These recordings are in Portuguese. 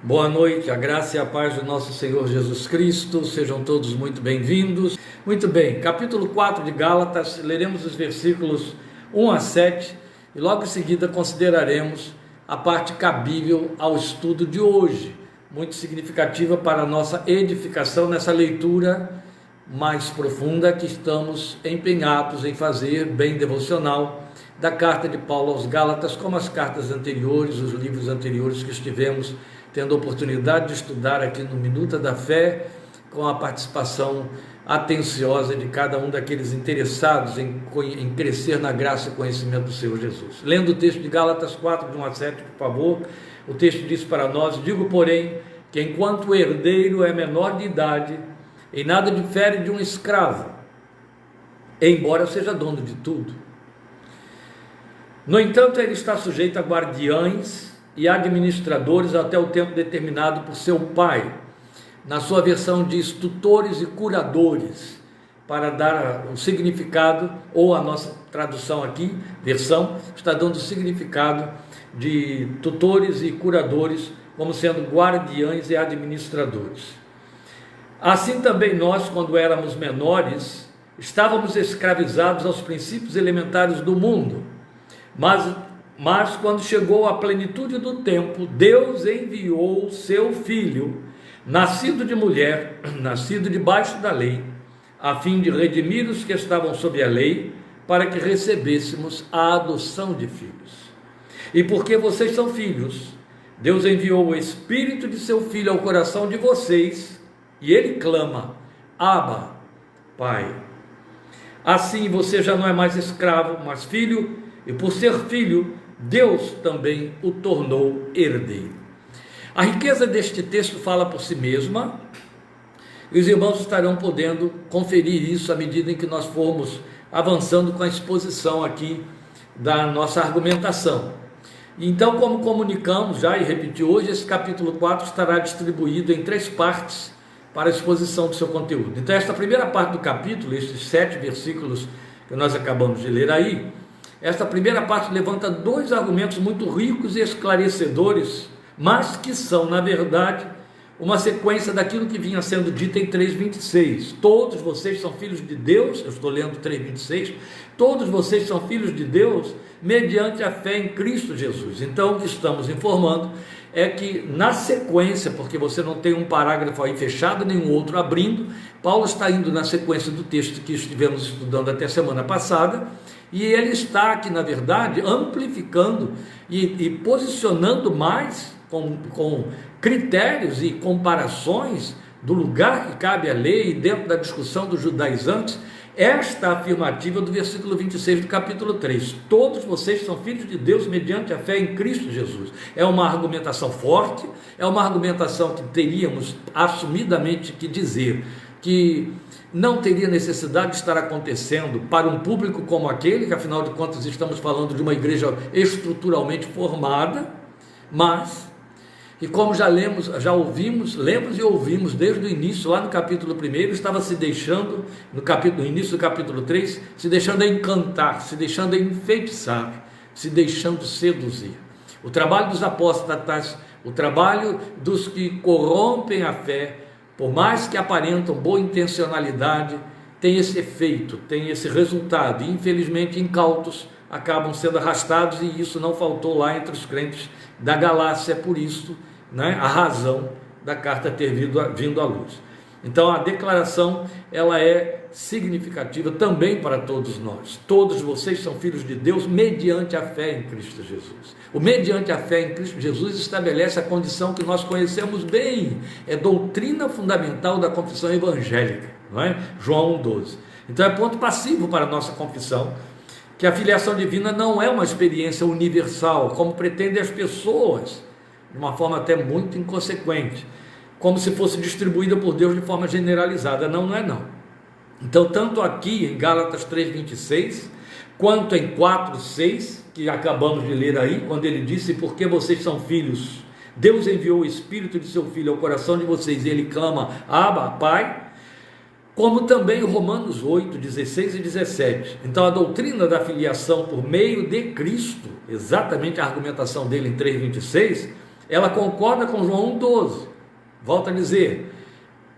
Boa noite, a graça e a paz do nosso Senhor Jesus Cristo, sejam todos muito bem-vindos. Muito bem, capítulo 4 de Gálatas, leremos os versículos 1 a 7 e logo em seguida consideraremos a parte cabível ao estudo de hoje, muito significativa para a nossa edificação nessa leitura mais profunda que estamos empenhados em fazer, bem devocional, da carta de Paulo aos Gálatas, como as cartas anteriores, os livros anteriores que estivemos tendo a oportunidade de estudar aqui no Minuta da Fé, com a participação atenciosa de cada um daqueles interessados em crescer na graça e conhecimento do Senhor Jesus. Lendo o texto de Gálatas 4, de 1 a 7, por favor, o texto diz para nós: digo, porém, que enquanto o herdeiro é menor de idade, em nada difere de um escravo, embora seja dono de tudo. No entanto, ele está sujeito a guardiães e administradores até o tempo determinado por seu pai. Na sua versão diz tutores e curadores, para dar o significado, ou a nossa tradução aqui, versão, está dando o significado de tutores e curadores, como sendo guardiães e administradores. Assim também nós, quando éramos menores, estávamos escravizados aos princípios elementares do mundo, mas quando chegou a plenitude do tempo, Deus enviou o seu Filho, nascido de mulher, nascido debaixo da lei, a fim de redimir os que estavam sob a lei, para que recebêssemos a adoção de filhos. E porque vocês são filhos, Deus enviou o Espírito de seu Filho ao coração de vocês, e ele clama: Abba, Pai. Assim você já não é mais escravo, mas filho, e por ser filho, Deus também o tornou herdeiro. A riqueza deste texto fala por si mesma, e os irmãos estarão podendo conferir isso à medida em que nós formos avançando com a exposição aqui da nossa argumentação. Então, como comunicamos já e repeti hoje, esse capítulo 4 estará distribuído em 3 partes para a exposição do seu conteúdo. Então, esta primeira parte do capítulo, estes 7 versículos que nós acabamos de ler aí, esta primeira parte levanta 2 argumentos muito ricos e esclarecedores, mas que são, na verdade, uma sequência daquilo que vinha sendo dito em 3,26. Todos vocês são filhos de Deus, eu estou lendo 3,26, todos vocês são filhos de Deus mediante a fé em Cristo Jesus. Então, o que estamos informando é que na sequência, porque você não tem um parágrafo aí fechado, nem um outro abrindo, Paulo está indo na sequência do texto que estivemos estudando até semana passada, e ele está aqui, na verdade, amplificando e posicionando mais com critérios e comparações do lugar que cabe à lei e dentro da discussão dos judaizantes, esta afirmativa do versículo 26 do capítulo 3. Todos vocês são filhos de Deus mediante a fé em Cristo Jesus. É uma argumentação forte, é uma argumentação que teríamos assumidamente que dizer que não teria necessidade de estar acontecendo para um público como aquele, que afinal de contas estamos falando de uma igreja estruturalmente formada, mas, e como já lemos e ouvimos desde o início, lá no capítulo 1, estava se deixando, no início do capítulo 3, se deixando encantar, se deixando enfeitiçar, se deixando seduzir. O trabalho dos apóstatas, o trabalho dos que corrompem a fé, por mais que aparentam boa intencionalidade, tem esse efeito, tem esse resultado, e infelizmente incautos acabam sendo arrastados, e isso não faltou lá entre os crentes da Galácia, por isso, a razão da carta ter vindo à luz. Então a declaração, ela é significativa também para todos nós. Todos vocês são filhos de Deus mediante a fé em Cristo Jesus. O mediante a fé em Cristo Jesus estabelece a condição que nós conhecemos bem, é doutrina fundamental da confissão evangélica, não é? João 1,12. Então é ponto passivo para a nossa confissão, que a filiação divina não é uma experiência universal, como pretendem as pessoas, de uma forma até muito inconsequente, como se fosse distribuída por Deus de forma generalizada. Não é não. Então, tanto aqui em Gálatas 3,26, quanto em 4,6, que acabamos de ler aí, quando ele disse: porque vocês são filhos, Deus enviou o Espírito de seu Filho ao coração de vocês, e ele clama: Abba, Pai. Como também Romanos 8, 16 e 17. Então a doutrina da filiação por meio de Cristo, exatamente a argumentação dele em 3,26, ela concorda com João 1,12. Volto a dizer,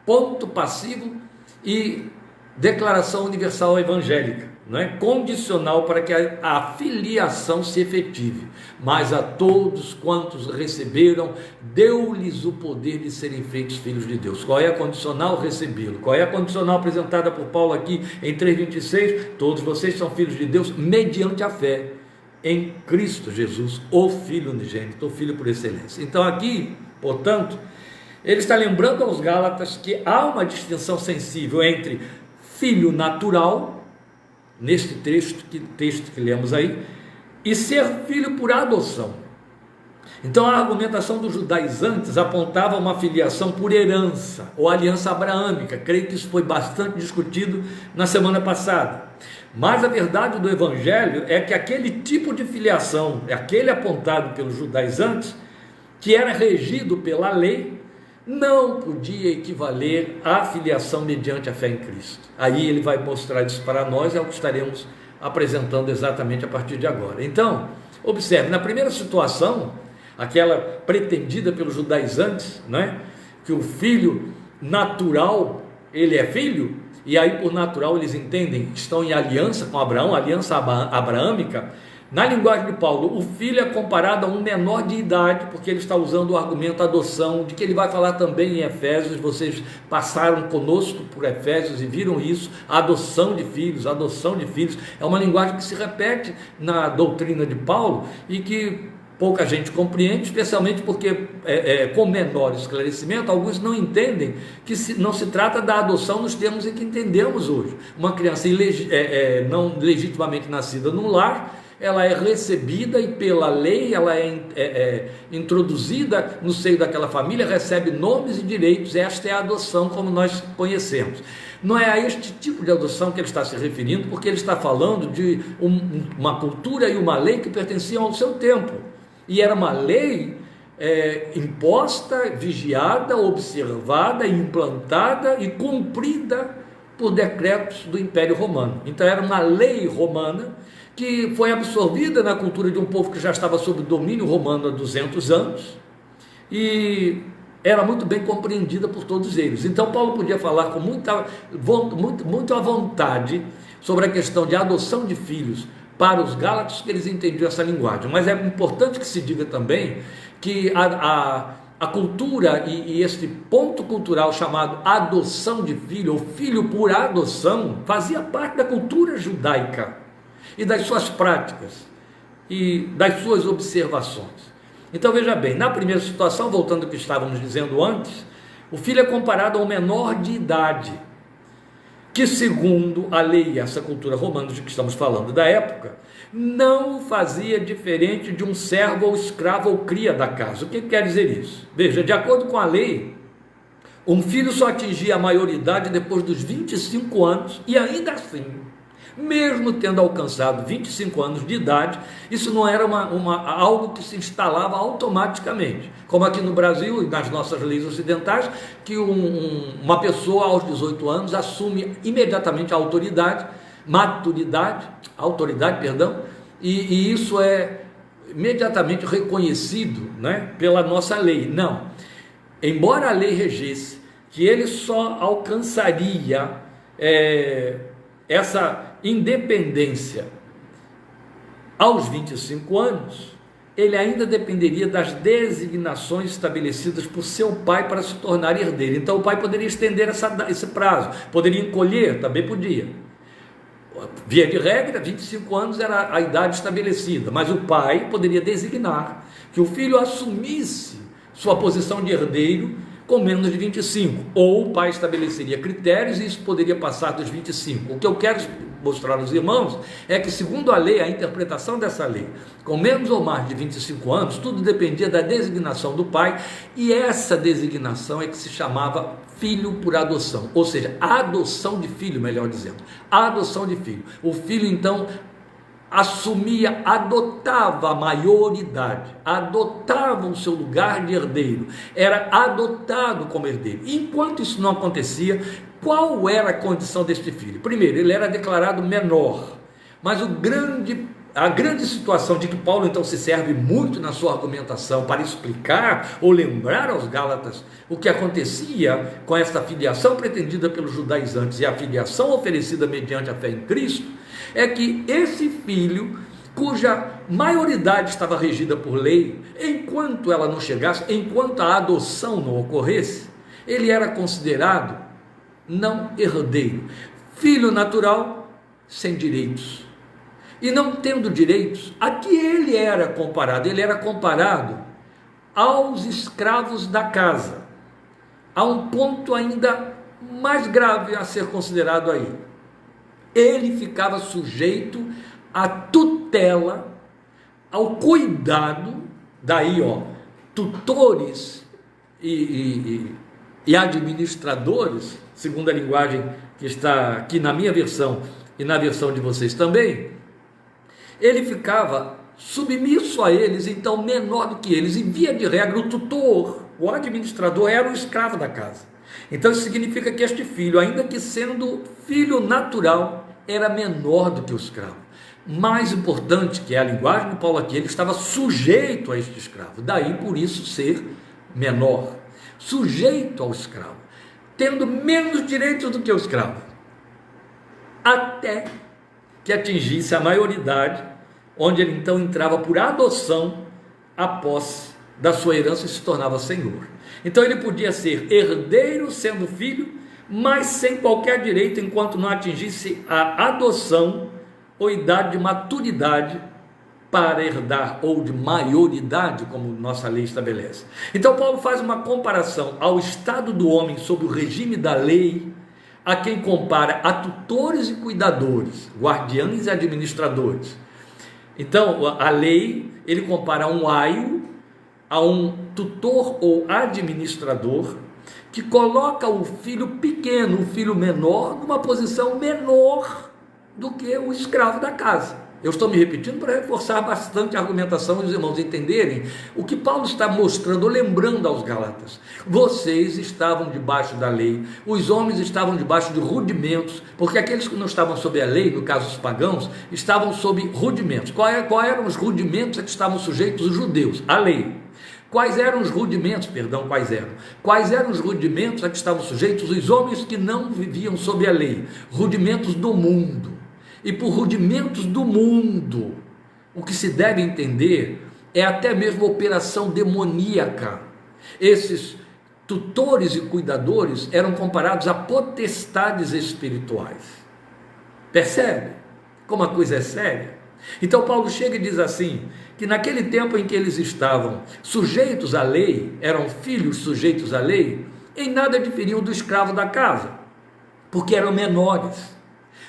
ponto passivo e declaração universal evangélica, não é? Condicional para que a filiação se efetive. Mas a todos quantos receberam, deu-lhes o poder de serem feitos filhos de Deus. Qual é a condicional? Recebê-lo. Qual é a condicional apresentada por Paulo aqui em 3,26? Todos vocês são filhos de Deus mediante a fé em Cristo Jesus, o Filho unigênito, o Filho por excelência. Então aqui, portanto, ele está lembrando aos Gálatas que há uma distinção sensível entre filho natural, neste texto que lemos aí, e ser filho por adoção. Então a argumentação dos judaizantes apontava uma filiação por herança, ou aliança abraâmica. Creio que isso foi bastante discutido na semana passada. Mas a verdade do evangelho é que aquele tipo de filiação, aquele apontado pelos judaizantes, que era regido pela lei, não podia equivaler à filiação mediante a fé em Cristo. Aí ele vai mostrar isso para nós, é o que estaremos apresentando exatamente a partir de agora. Então, observe, na primeira situação, aquela pretendida pelos judaizantes, né, que o filho natural, ele é filho, e aí por natural eles entendem que estão em aliança com Abraão, aliança abraâmica. Na linguagem de Paulo, o filho é comparado a um menor de idade, porque ele está usando o argumento adoção, de que ele vai falar também em Efésios. Vocês passaram conosco por Efésios e viram isso, adoção de filhos, é uma linguagem que se repete na doutrina de Paulo e que pouca gente compreende, especialmente porque com menor esclarecimento, alguns não entendem que não se trata da adoção nos termos em que entendemos hoje. Uma criança não legitimamente nascida no lar, ela é recebida e pela lei ela é introduzida no seio daquela família, recebe nomes e direitos. Esta é a adoção como nós conhecemos. Não é a este tipo de adoção que ele está se referindo, porque ele está falando de uma cultura e uma lei que pertenciam ao seu tempo, e era uma lei imposta, vigiada, observada, implantada e cumprida por decretos do Império Romano. Então era uma lei romana que foi absorvida na cultura de um povo que já estava sob domínio romano há 200 anos e era muito bem compreendida por todos eles. Então Paulo podia falar com muito à vontade sobre a questão de adoção de filhos para os Gálatas, que eles entendiam essa linguagem. Mas é importante que se diga também que a cultura e este ponto cultural chamado adoção de filho, ou filho por adoção, fazia parte da cultura judaica e das suas práticas e das suas observações. Então veja bem, na primeira situação, voltando ao que estávamos dizendo antes, o filho é comparado a um menor de idade, que segundo a lei, essa cultura romana de que estamos falando da época, não fazia diferente de um servo ou escravo ou cria da casa. O que quer dizer isso? Veja, de acordo com a lei, um filho só atingia a maioridade depois dos 25 anos, e ainda assim, mesmo tendo alcançado 25 anos de idade, isso não era algo que se instalava automaticamente, como aqui no Brasil e nas nossas leis ocidentais, que uma pessoa aos 18 anos assume imediatamente a autoridade, e isso é imediatamente reconhecido, né, pela nossa lei. Não, embora a lei regesse que ele só alcançaria essa independência aos 25 anos, ele ainda dependeria das designações estabelecidas por seu pai para se tornar herdeiro. Então o pai poderia estender esse prazo, poderia encolher, também podia. Via de regra, 25 anos era a idade estabelecida, mas o pai poderia designar que o filho assumisse sua posição de herdeiro com menos de 25, ou o pai estabeleceria critérios e isso poderia passar dos 25. O que eu quero mostrar aos irmãos é que, segundo a lei, a interpretação dessa lei, com menos ou mais de 25 anos, tudo dependia da designação do pai, e essa designação é que se chamava filho por adoção, ou seja, adoção de filho, melhor dizendo, adoção de filho. O filho, então, adotava a maioridade, adotava o seu lugar de herdeiro, era adotado como herdeiro. Enquanto isso não acontecia, qual era a condição deste filho? Primeiro, ele era declarado menor, mas o grande a grande situação de que Paulo então se serve muito na sua argumentação para explicar ou lembrar aos Gálatas o que acontecia com esta filiação pretendida pelos judaizantes e a filiação oferecida mediante a fé em Cristo, é que esse filho, cuja maioridade estava regida por lei, enquanto ela não chegasse, enquanto a adoção não ocorresse, ele era considerado não herdeiro, filho natural sem direitos. E não tendo direitos, a que ele era comparado? Ele era comparado aos escravos da casa. Há um ponto ainda mais grave a ser considerado aí. Ele ficava sujeito à tutela, ao cuidado, daí tutores e administradores, segundo a linguagem que está aqui na minha versão e na versão de vocês também. Ele ficava submisso a eles, então menor do que eles, e via de regra o tutor, o administrador, era o escravo da casa. Então isso significa que este filho, ainda que sendo filho natural, era menor do que o escravo. Mais importante, que é a linguagem de Paulo aqui, ele estava sujeito a este escravo, daí por isso ser menor, sujeito ao escravo, tendo menos direitos do que o escravo, até que atingisse a maioridade, onde ele então entrava por adoção a posse da sua herança e se tornava senhor. Então ele podia ser herdeiro sendo filho, mas sem qualquer direito enquanto não atingisse a adoção ou idade de maturidade para herdar, ou de maioridade, como nossa lei estabelece. Então Paulo faz uma comparação ao estado do homem sob o regime da lei, a quem compara a tutores e cuidadores, guardiães e administradores. Então, a lei, ele compara um aio a um tutor ou administrador que coloca o filho pequeno, o filho menor, numa posição menor do que o escravo da casa. Eu estou me repetindo para reforçar bastante a argumentação e os irmãos entenderem o que Paulo está mostrando, lembrando aos Gálatas. Vocês estavam debaixo da lei, os homens estavam debaixo de rudimentos, porque aqueles que não estavam sob a lei, no caso os pagãos, estavam sob rudimentos. Quais eram os rudimentos a que estavam sujeitos os judeus? A lei. Quais eram os rudimentos a que estavam sujeitos os homens que não viviam sob a lei? Rudimentos do mundo. E por rudimentos do mundo, o que se deve entender é até mesmo operação demoníaca. Esses tutores e cuidadores eram comparados a potestades espirituais. Percebe como a coisa é séria? Então Paulo chega e diz assim, que naquele tempo em que eles estavam sujeitos à lei, eram filhos sujeitos à lei, em nada diferiam do escravo da casa, porque eram menores,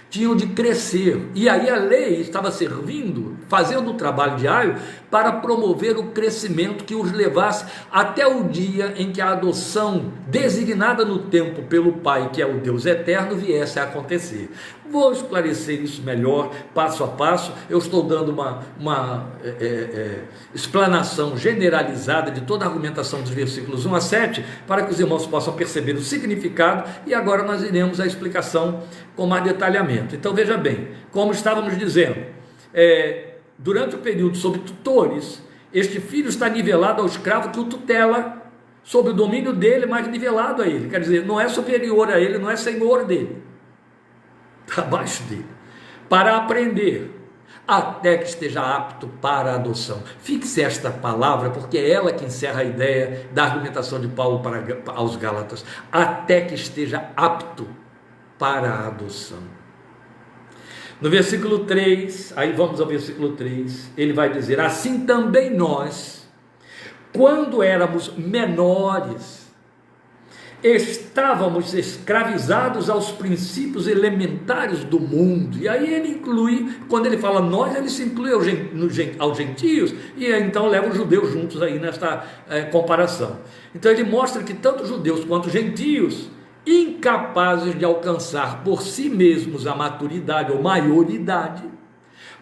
tinham de crescer, e aí a lei estava servindo, fazendo o trabalho diário, para promover o crescimento que os levasse até o dia em que a adoção, designada no tempo pelo Pai, que é o Deus eterno, viesse a acontecer. Vou esclarecer isso melhor, passo a passo. Eu estou dando uma explanação generalizada de toda a argumentação dos versículos 1 a 7, para que os irmãos possam perceber o significado, e agora nós iremos à explicação com mais detalhamento. Então veja bem, como estávamos dizendo, durante o período sob tutores, este filho está nivelado ao escravo que o tutela, sob o domínio dele, mas nivelado a ele, quer dizer, não é superior a ele, não é senhor dele, está abaixo dele, para aprender, até que esteja apto para a adoção. Fixe esta palavra, porque é ela que encerra a ideia da argumentação de Paulo aos Gálatas, até que esteja apto para a adoção. No versículo 3, aí vamos ao versículo 3, ele vai dizer, assim também nós, quando éramos menores, estávamos escravizados aos princípios elementares do mundo. E aí ele inclui, quando ele fala nós, ele se inclui aos gentios, e então leva os judeus juntos aí nesta comparação. Então ele mostra que tanto judeus quanto gentios, incapazes de alcançar por si mesmos a maturidade ou maioridade,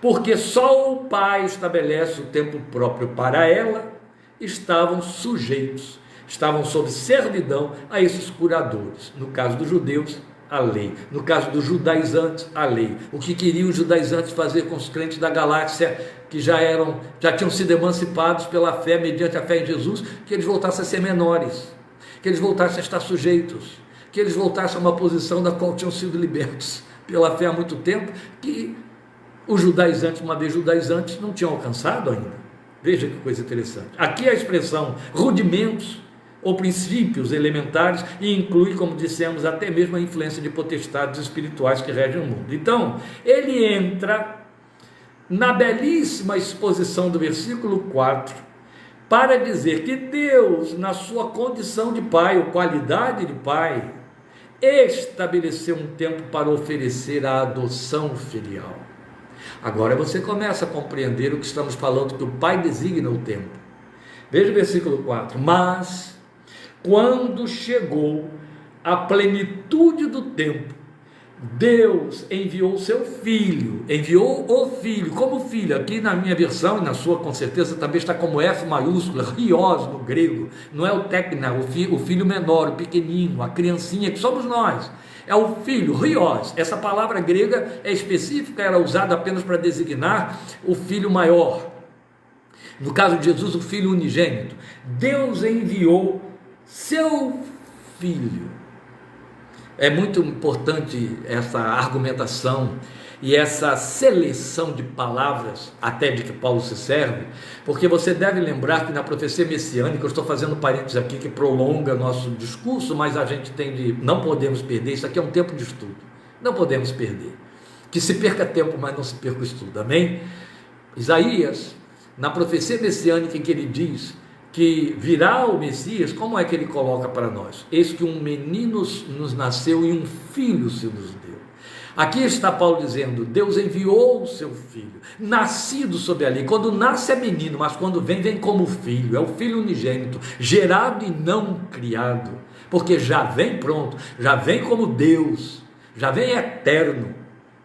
porque só o Pai estabelece o tempo próprio para ela, estavam sujeitos, estavam sob servidão a esses curadores, no caso dos judeus, A lei. No caso dos judaizantes, a lei. O que queriam os judaizantes fazer com os crentes da Galácia, que já tinham sido emancipados pela fé, mediante a fé em Jesus, que eles voltassem a ser menores, que eles voltassem a estar sujeitos, que eles voltassem a uma posição da qual tinham sido libertos pela fé há muito tempo, que os judaizantes, uma vez judaizantes, não tinham alcançado ainda. Veja que coisa interessante. Aqui a expressão rudimentos ou princípios elementares, e inclui, como dissemos, até mesmo a influência de potestades espirituais que regem o mundo. Então, ele entra na belíssima exposição do versículo 4, para dizer que Deus, na sua condição de pai, ou qualidade de pai, estabeleceu um tempo para oferecer a adoção filial. Agora você começa a compreender o que estamos falando, que o pai designa o tempo. Veja o versículo 4. Mas quando chegou a plenitude do tempo, Deus enviou seu filho, enviou o filho, como filho, aqui na minha versão, e na sua com certeza também está como F maiúscula, rios no grego, não é o técnica, o filho menor, o pequenino, a criancinha que somos nós, é o filho, rios. Essa palavra grega é específica, era usada apenas para designar o filho maior, no caso de Jesus, o filho unigênito. Deus enviou seu filho. É muito importante essa argumentação e essa seleção de palavras, até de que Paulo se serve, porque você deve lembrar que na profecia messiânica, eu estou fazendo parênteses aqui que prolonga nosso discurso, mas a gente não podemos perder, isso aqui é um tempo de estudo, não podemos perder, que se perca tempo, mas não se perca o estudo, amém? Isaías, na profecia messiânica em que ele diz que virá o Messias, como é que ele coloca para nós? Eis que um menino nos nasceu e um filho se nos deu. Aqui está Paulo dizendo, Deus enviou o seu filho, nascido sob a lei. Quando nasce é menino, mas quando vem como filho, é o filho unigênito, gerado e não criado, porque já vem pronto, já vem como Deus, já vem eterno,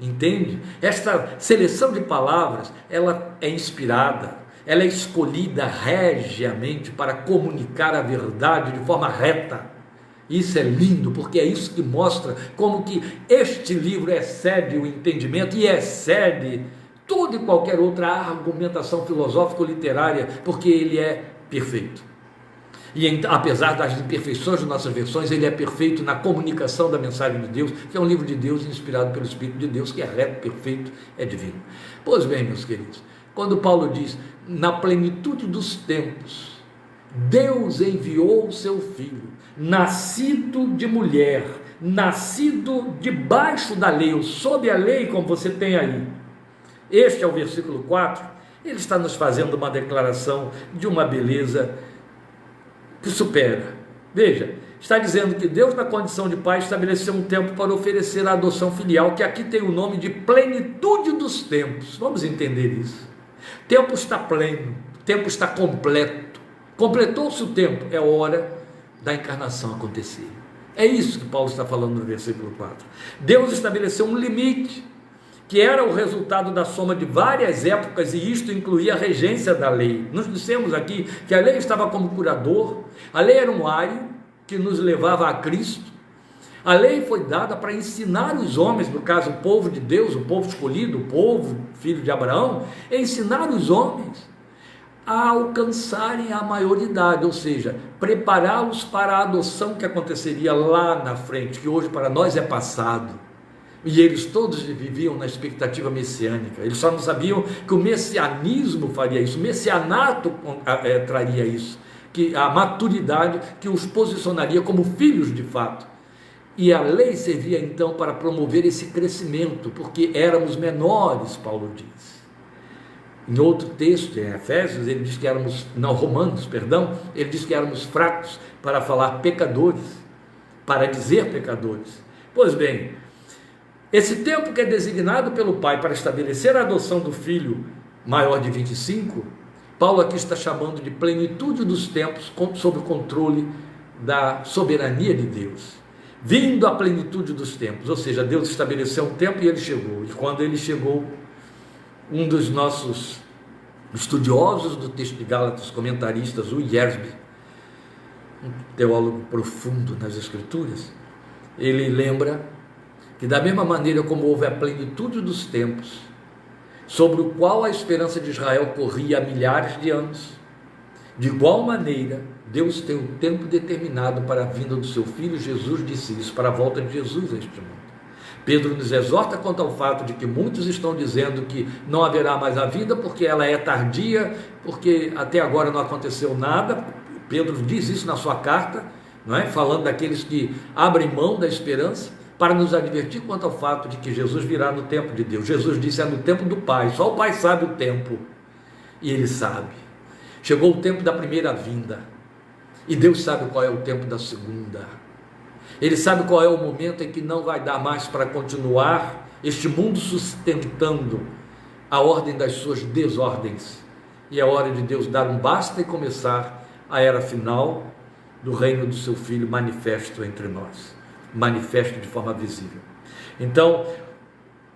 entende? Esta seleção de palavras, ela é inspirada, ela é escolhida regiamente para comunicar a verdade de forma reta. Isso é lindo, porque é isso que mostra como que este livro excede o entendimento e excede toda e qualquer outra argumentação filosófica ou literária, porque ele é perfeito. E apesar das imperfeições de nossas versões, ele é perfeito na comunicação da mensagem de Deus, que é um livro de Deus inspirado pelo Espírito de Deus, que é reto, perfeito, é divino. Pois bem, meus queridos, quando Paulo diz, na plenitude dos tempos, Deus enviou o seu filho, nascido de mulher, nascido debaixo da lei, ou sob a lei, como você tem aí. Este é o versículo 4, ele está nos fazendo uma declaração de uma beleza que supera. Veja, está dizendo que Deus, na condição de pai, estabeleceu um tempo para oferecer a adoção filial, que aqui tem o nome de plenitude dos tempos. Vamos entender isso. O tempo está pleno, o tempo está completo. Completou-se o tempo, é hora da encarnação acontecer. É isso que Paulo está falando no versículo 4. Deus estabeleceu um limite, que era o resultado da soma de várias épocas, e isto incluía a regência da lei. Nós dissemos aqui que a lei estava como curador, a lei era um aio que nos levava a Cristo. A lei foi dada para ensinar os homens, no caso o povo de Deus, o povo escolhido, o povo filho de Abraão, ensinar os homens a alcançarem a maioridade, ou seja, prepará-los para a adoção que aconteceria lá na frente, que hoje para nós é passado. E eles todos viviam na expectativa messiânica, eles só não sabiam que o messianismo faria isso, o messianato traria isso, que a maturidade que os posicionaria como filhos de fato. E a lei servia então para promover esse crescimento, porque éramos menores, Paulo diz. Em outro texto, em Efésios, ele diz que éramos, não, Romanos, perdão, ele diz que éramos fracos para falar pecadores, para dizer pecadores. Pois bem, esse tempo que é designado pelo Pai para estabelecer a adoção do filho maior de 25, Paulo aqui está chamando de plenitude dos tempos, sob o controle da soberania de Deus. Vindo à plenitude dos tempos, ou seja, Deus estabeleceu um tempo e ele chegou. E quando ele chegou, um dos nossos estudiosos do texto de Gálatas, comentaristas, o Yersby, um teólogo profundo nas Escrituras, ele lembra que da mesma maneira como houve a plenitude dos tempos, sobre o qual a esperança de Israel corria há milhares de anos, de igual maneira, Deus tem um tempo determinado para a vinda do seu Filho. Jesus disse isso, para a volta de Jesus a este mundo. Pedro nos exorta quanto ao fato de que muitos estão dizendo que não haverá mais a vida porque ela é tardia, porque até agora não aconteceu nada. Pedro diz isso na sua carta, não é? Falando daqueles que abrem mão da esperança, para nos advertir quanto ao fato de que Jesus virá no tempo de Deus. Jesus disse: é no tempo do Pai, só o Pai sabe o tempo, e Ele sabe. Chegou o tempo da primeira vinda, e Deus sabe qual é o tempo da segunda. Ele sabe qual é o momento em que não vai dar mais para continuar este mundo sustentando a ordem das suas desordens, e é hora de Deus dar um basta e começar a era final do reino do seu Filho manifesto entre nós, manifesto de forma visível. Então,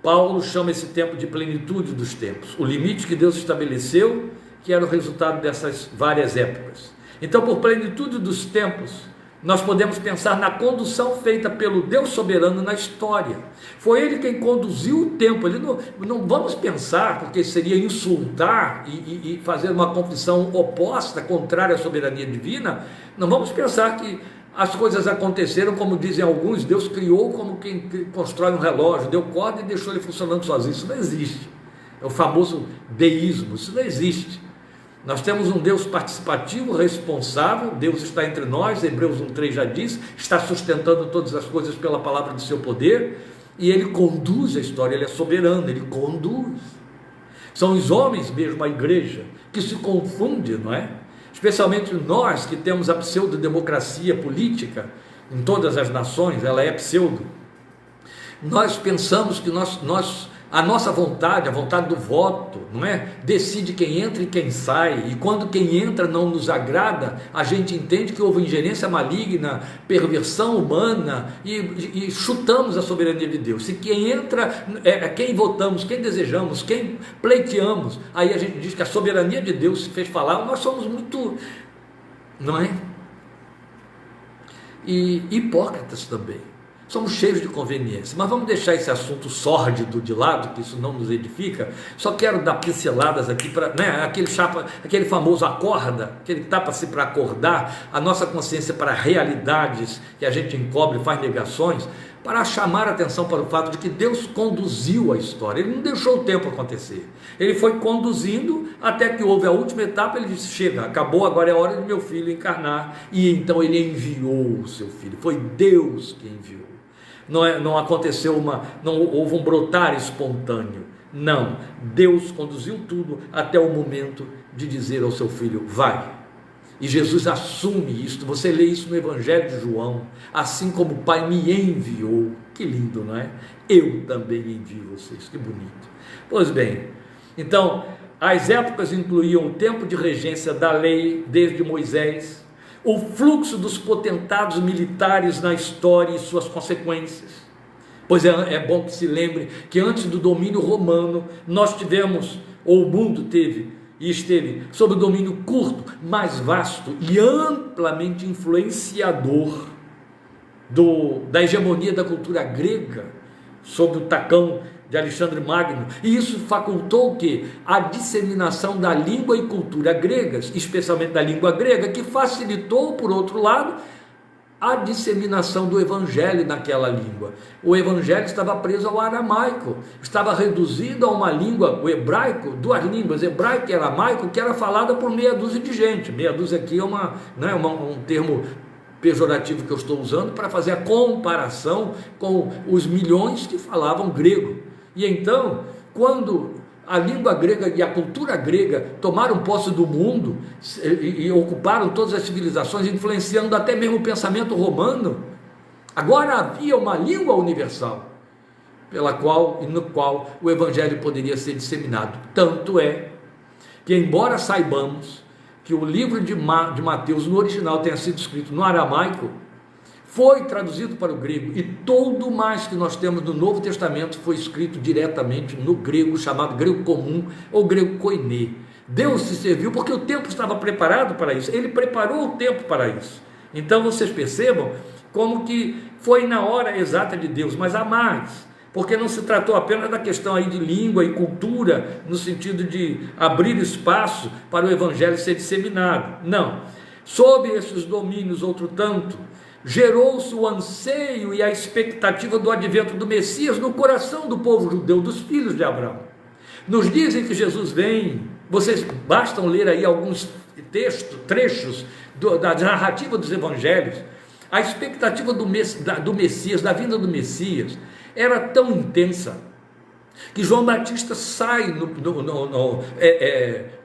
Paulo chama esse tempo de plenitude dos tempos, o limite que Deus estabeleceu, que era o resultado dessas várias épocas. Então, por plenitude dos tempos, nós podemos pensar na condução feita pelo Deus soberano na história. Foi Ele quem conduziu o tempo. Ele não vamos pensar, porque seria insultar e fazer uma confissão oposta, contrária à soberania divina. Não vamos pensar que as coisas aconteceram como dizem alguns. Deus criou como quem constrói um relógio, deu corda e deixou ele funcionando sozinho. Isso não existe. É o famoso deísmo. Isso não existe. Nós temos um Deus participativo, responsável. Deus está entre nós, Hebreus 1,3 já diz, está sustentando todas as coisas pela palavra do seu poder, e Ele conduz a história. Ele é soberano, Ele conduz. São os homens mesmo, a igreja, que se confunde, não é? Especialmente nós que temos a pseudo-democracia política em todas as nações, ela é pseudo. Nós pensamos que a nossa vontade, a vontade do voto, não é? Decide quem entra e quem sai, e quando quem entra não nos agrada, a gente entende que houve ingerência maligna, perversão humana, e chutamos a soberania de Deus. Se quem entra é quem votamos, quem desejamos, quem pleiteamos, aí a gente diz que a soberania de Deus se fez falar. Nós somos muito, não é? E hipócritas também. Somos cheios de conveniência, mas vamos deixar esse assunto sórdido de lado, que isso não nos edifica. Só quero dar pinceladas aqui para, né, aquele famoso acorda, aquele tapa-se para acordar a nossa consciência para realidades que a gente encobre e faz negações, para chamar a atenção para o fato de que Deus conduziu a história. Ele não deixou o tempo acontecer, Ele foi conduzindo até que houve a última etapa. Ele disse: chega, acabou, agora é a hora de meu filho encarnar, e então Ele enviou o seu filho. Foi Deus que enviou. Não aconteceu não houve um brotar espontâneo, não, Deus conduziu tudo até o momento de dizer ao seu filho: vai. E Jesus assume isto. Você lê isso no Evangelho de João: assim como o Pai me enviou. Que lindo, não é? Eu também envio vocês. Que bonito. Pois bem, então as épocas incluíam o tempo de regência da lei desde Moisés, o fluxo dos potentados militares na história e suas consequências. Pois é bom que se lembre que antes do domínio romano nós tivemos, ou o mundo teve e esteve sob o domínio curto, mais vasto e amplamente influenciador da hegemonia da cultura grega, sob o tacão de Alexandre Magno, e isso facultou o quê? A disseminação da língua e cultura gregas, especialmente da língua grega, que facilitou, por outro lado, a disseminação do evangelho naquela língua. O evangelho estava preso ao aramaico, estava reduzido a uma língua, o hebraico, duas línguas, hebraico e aramaico, que era falada por meia dúzia de gente. Meia dúzia aqui é um termo pejorativo que eu estou usando para fazer a comparação com os milhões que falavam grego. E então, quando a língua grega e a cultura grega tomaram posse do mundo e ocuparam todas as civilizações, influenciando até mesmo o pensamento romano, agora havia uma língua universal no qual o evangelho poderia ser disseminado. Tanto é que, embora saibamos que o livro de Mateus no original tenha sido escrito no aramaico, foi traduzido para o grego, e todo mais que nós temos no Novo Testamento foi escrito diretamente no grego, chamado grego comum ou grego koiné. Deus se serviu porque o tempo estava preparado para isso. Ele preparou o tempo para isso, Então vocês percebam como que foi na hora exata de Deus, mas há mais, porque não se tratou apenas da questão aí de língua e cultura, no sentido de abrir espaço para o evangelho ser disseminado. Não, sob esses domínios, outro tanto, gerou-se o anseio e a expectativa do advento do Messias no coração do povo judeu, dos filhos de Abraão. Nos dias em que Jesus vem, vocês bastam ler aí alguns trechos da narrativa dos evangelhos, a expectativa do Messias, da vinda do Messias, era tão intensa, que João Batista sai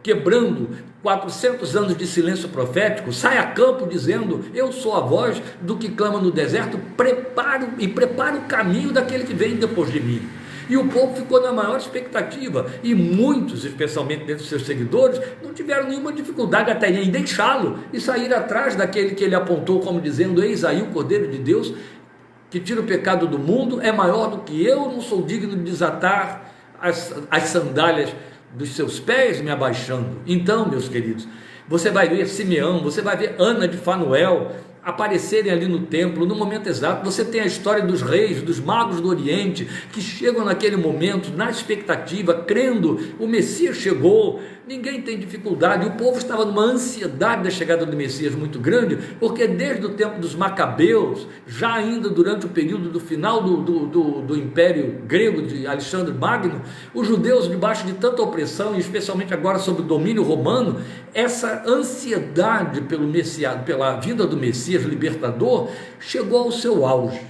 quebrando 400 anos de silêncio profético, sai a campo dizendo: eu sou a voz do que clama no deserto, prepara o caminho daquele que vem depois de mim. E o povo ficou na maior expectativa, e muitos, especialmente dentre os seus seguidores, não tiveram nenhuma dificuldade até em deixá-lo e sair atrás daquele que ele apontou como dizendo: eis aí o Cordeiro de Deus que tira o pecado do mundo, é maior do que eu, não sou digno de desatar as sandálias dos seus pés, me abaixando. Então, meus queridos, você vai ver Simeão, você vai ver Ana de Fanuel aparecerem ali no templo, no momento exato. Você tem a história dos reis, dos magos do Oriente, que chegam naquele momento, na expectativa, crendo, o Messias chegou. Ninguém tem dificuldade, o povo estava numa ansiedade da chegada do Messias muito grande, porque desde o tempo dos Macabeus, já ainda durante o período do final do Império Grego de Alexandre Magno, os judeus, debaixo de tanta opressão, e especialmente agora sob o domínio romano, essa ansiedade pela vinda do Messias libertador, chegou ao seu auge,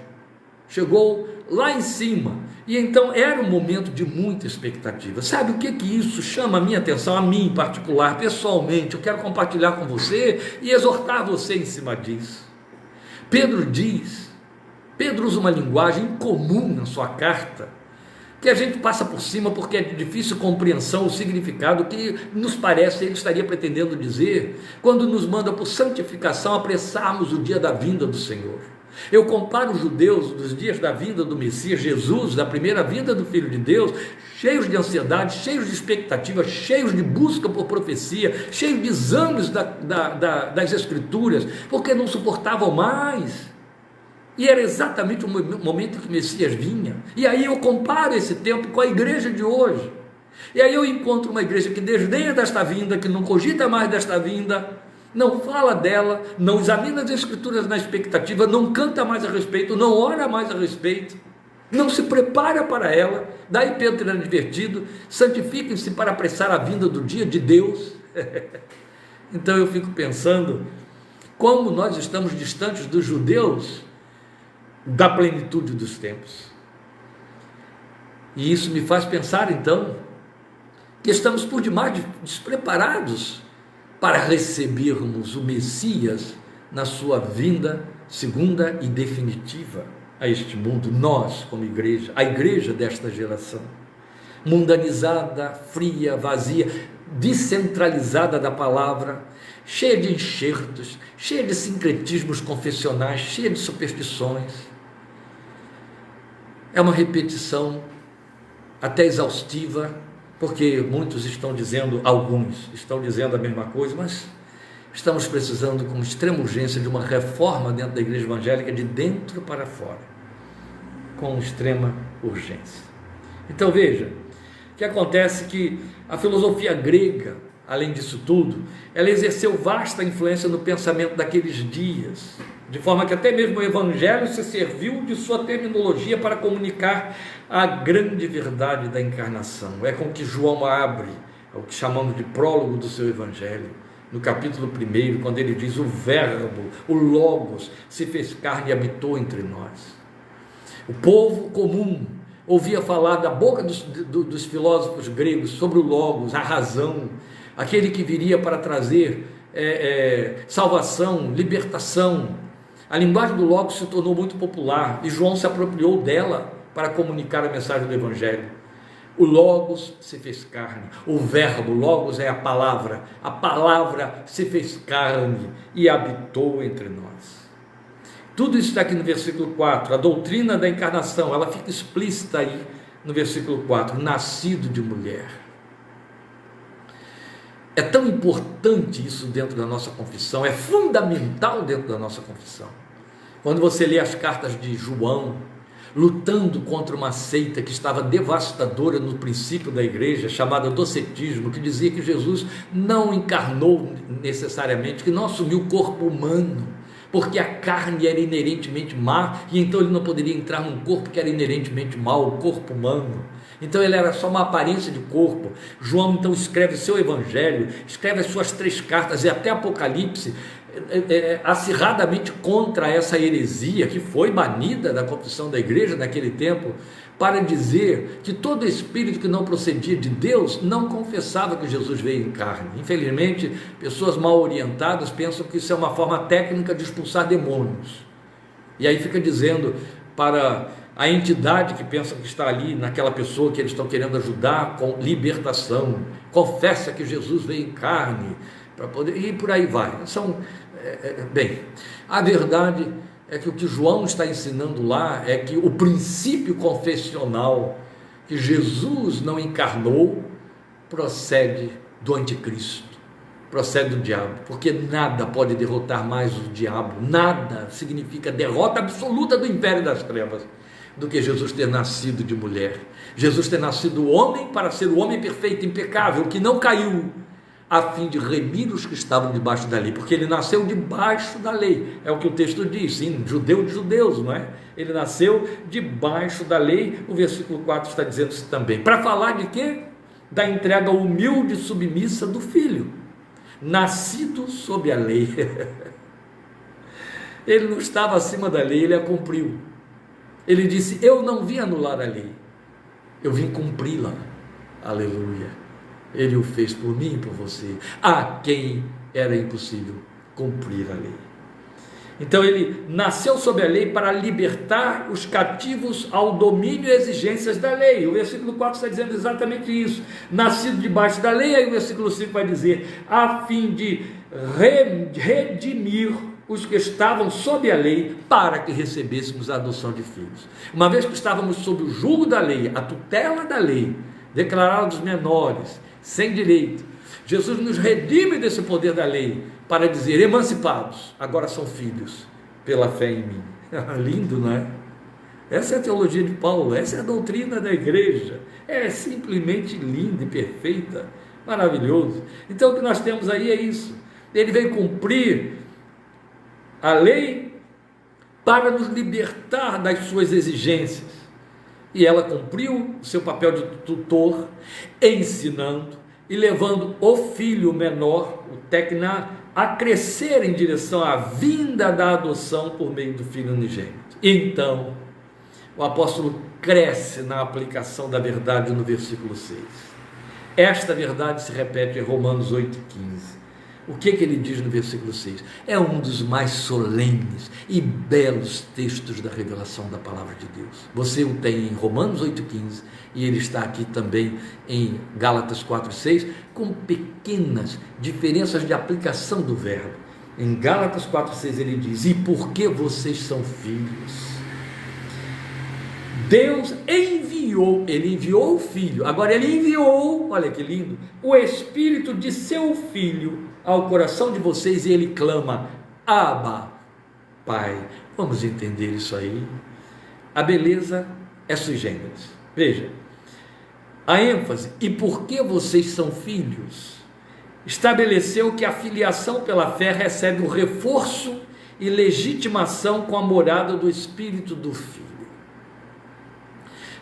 chegou lá em cima. E então era um momento de muita expectativa. Sabe o que isso chama a minha atenção, a mim em particular, pessoalmente? Eu quero compartilhar com você e exortar você em cima disso. Pedro usa uma linguagem incomum na sua carta, que a gente passa por cima porque é de difícil compreensão o significado que nos parece ele estaria pretendendo dizer, quando nos manda por santificação apressarmos o dia da vinda do Senhor. Eu comparo os judeus dos dias da vinda do Messias Jesus, da primeira vinda do Filho de Deus, cheios de ansiedade, cheios de expectativa, cheios de busca por profecia, cheios de exames das Escrituras, porque não suportavam mais. E era exatamente o momento em que o Messias vinha. E aí eu comparo esse tempo com a igreja de hoje. E aí eu encontro uma igreja que desdenha desta vinda, que não cogita mais desta vinda, não fala dela, não examina as Escrituras na expectativa, não canta mais a respeito, não ora mais a respeito, não se prepara para ela. Daí Pedro era advertido: santifiquem-se para apressar a vinda do dia de Deus. Então eu fico pensando como nós estamos distantes dos judeus da plenitude dos tempos. E isso me faz pensar então que estamos por demais despreparados para recebermos o Messias na sua vinda segunda e definitiva a este mundo. Nós, como igreja, a igreja desta geração, mundanizada, fria, vazia, descentralizada da palavra, cheia de enxertos, cheia de sincretismos confessionais, cheia de superstições. É uma repetição até exaustiva, porque muitos estão dizendo, alguns estão dizendo a mesma coisa, mas estamos precisando com extrema urgência de uma reforma dentro da igreja evangélica, de dentro para fora, com extrema urgência. Então veja, o que acontece é que a filosofia grega, além disso tudo, ela exerceu vasta influência no pensamento daqueles dias, de forma que até mesmo o evangelho se serviu de sua terminologia para comunicar a grande verdade da encarnação. É com que João abre o que chamamos de prólogo do seu evangelho, no capítulo 1, quando ele diz: o verbo, o logos, se fez carne e habitou entre nós. O povo comum ouvia falar da boca dos filósofos gregos sobre o logos, a razão, aquele que viria para trazer salvação, libertação. A linguagem do logos se tornou muito popular e João se apropriou dela para comunicar a mensagem do evangelho. O logos se fez carne, o verbo, logos é a palavra se fez carne e habitou entre nós. Tudo isso está aqui no versículo 4, a doutrina da encarnação, ela fica explícita aí no versículo 4, nascido de mulher. É tão importante isso dentro da nossa confissão, é fundamental dentro da nossa confissão. Quando você lê as cartas de João, lutando contra uma seita que estava devastadora no princípio da igreja, chamada docetismo, que dizia que Jesus não encarnou necessariamente, que não assumiu o corpo humano, porque a carne era inerentemente má, e então ele não poderia entrar num corpo que era inerentemente mau, o corpo humano. Então ele era só uma aparência de corpo. João então escreve o seu evangelho, escreve as suas 3 cartas e até Apocalipse, acirradamente contra essa heresia que foi banida da confissão da igreja naquele tempo, para dizer que todo espírito que não procedia de Deus não confessava que Jesus veio em carne. Infelizmente, pessoas mal orientadas pensam que isso é uma forma técnica de expulsar demônios, e aí fica dizendo para a entidade que pensa que está ali naquela pessoa que eles estão querendo ajudar com libertação: confessa que Jesus veio em carne, para poder, e por aí vai. Bem, a verdade é que o que João está ensinando lá é que o princípio confessional, que Jesus não encarnou, procede do anticristo, procede do diabo, porque nada pode derrotar mais o diabo, nada significa derrota absoluta do império das trevas do que Jesus ter nascido de mulher, Jesus ter nascido homem para ser o homem perfeito, impecável, que não caiu, a fim de remir os que estavam debaixo da lei, porque ele nasceu debaixo da lei, é o que o texto diz, sim, judeu de judeus, não é? Ele nasceu debaixo da lei, o versículo 4 está dizendo isso também, para falar de quê? Da entrega humilde e submissa do filho, nascido sob a lei. Ele não estava acima da lei, ele a cumpriu. Ele disse: eu não vim anular a lei, eu vim cumpri-la. Aleluia. Ele o fez por mim e por você, a quem era impossível cumprir a lei. Então ele nasceu sob a lei para libertar os cativos ao domínio e exigências da lei. O versículo 4 está dizendo exatamente isso, nascido debaixo da lei. Aí o versículo 5 vai dizer: a fim de redimir os que estavam sob a lei, para que recebêssemos a adoção de filhos. Uma vez que estávamos sob o jugo da lei, a tutela da lei, declarados menores, sem direito, Jesus nos redime desse poder da lei, para dizer: emancipados, agora são filhos, pela fé em mim. Lindo, não é? Essa é a teologia de Paulo, essa é a doutrina da igreja, é simplesmente linda e perfeita, maravilhoso. Então o que nós temos aí é isso, ele veio cumprir a lei para nos libertar das suas exigências, e ela cumpriu o seu papel de tutor, ensinando e levando o filho menor, o Tecna, a crescer em direção à vinda da adoção por meio do filho unigênito. Então o apóstolo cresce na aplicação da verdade no versículo 6. Esta verdade se repete em Romanos 8,15. O que ele diz no versículo 6? É um dos mais solenes e belos textos da revelação da palavra de Deus. Você o tem em Romanos 8,15 e ele está aqui também em Gálatas 4,6, com pequenas diferenças de aplicação do verbo. Em Gálatas 4,6 ele diz: e porque vocês são filhos, Deus enviou, ele enviou o Filho, agora ele enviou, olha que lindo, o Espírito de seu Filho ao coração de vocês, e ele clama: Abba, Pai. Vamos entender isso aí. A beleza é sui generis. Veja, a ênfase, e porque vocês são filhos, estabeleceu que a filiação pela fé recebe o reforço e legitimação com a morada do Espírito do Filho.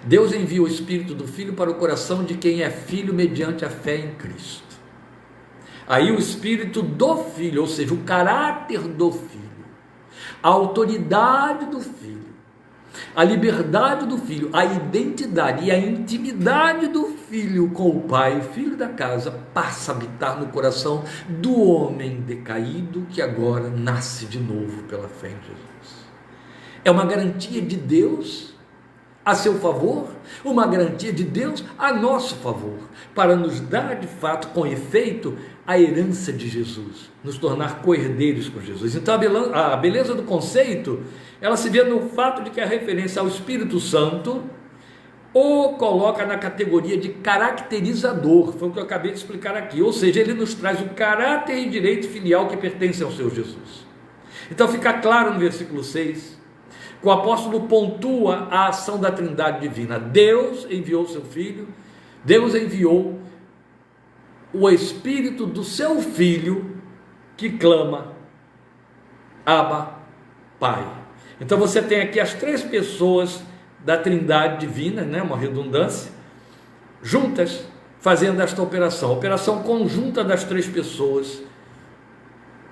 Deus envia o Espírito do Filho para o coração de quem é filho mediante a fé em Cristo. Aí o Espírito do Filho, ou seja, o caráter do Filho, a autoridade do Filho, a liberdade do Filho, a identidade e a intimidade do Filho com o Pai, filho da casa, passa a habitar no coração do homem decaído que agora nasce de novo pela fé em Jesus. É uma garantia de Deus a seu favor, uma garantia de Deus a nosso favor, para nos dar de fato, com efeito, a herança de Jesus, nos tornar co-herdeiros com Jesus. Então a beleza do conceito, ela se vê no fato de que a referência ao Espírito Santo o coloca na categoria de caracterizador, foi o que eu acabei de explicar aqui, ou seja, ele nos traz o caráter e direito filial que pertence ao Senhor Jesus. Então fica claro no versículo 6, que o apóstolo pontua a ação da Trindade divina. Deus enviou seu Filho, Deus enviou o Espírito do seu Filho, que clama, Abba, Pai. Então você tem aqui as três pessoas da Trindade divina, né, uma redundância, juntas, fazendo esta operação, operação conjunta das três pessoas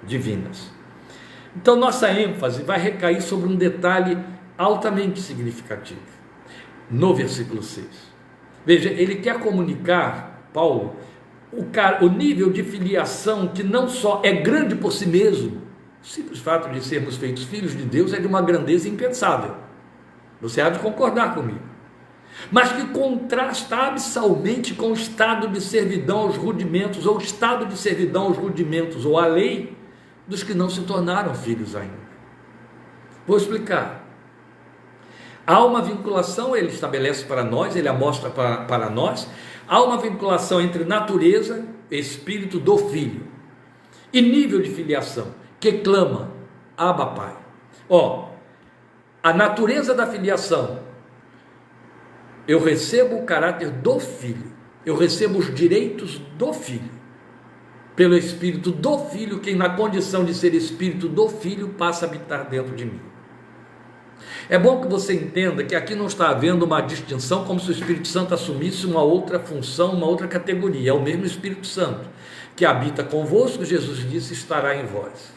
divinas. Então nossa ênfase vai recair sobre um detalhe altamente significativo, no versículo 6. Veja, ele quer comunicar, Paulo, o nível de filiação que não só é grande por si mesmo, o simples fato de sermos feitos filhos de Deus é de uma grandeza impensável, você há de concordar comigo, mas que contrasta abissalmente com o estado de servidão aos rudimentos, ou estado de servidão aos rudimentos, ou à lei, dos que não se tornaram filhos ainda. Vou explicar. Há uma vinculação, ele estabelece para nós, ele a mostra para nós, há uma vinculação entre natureza, espírito do Filho, e nível de filiação, que clama, Abba, Pai. A natureza da filiação, eu recebo o caráter do Filho, eu recebo os direitos do Filho, pelo Espírito do Filho, que na condição de ser Espírito do Filho, passa a habitar dentro de mim. É bom que você entenda que aqui não está havendo uma distinção, como se o Espírito Santo assumisse uma outra função, uma outra categoria. É o mesmo Espírito Santo, que habita convosco, Jesus disse, estará em vós.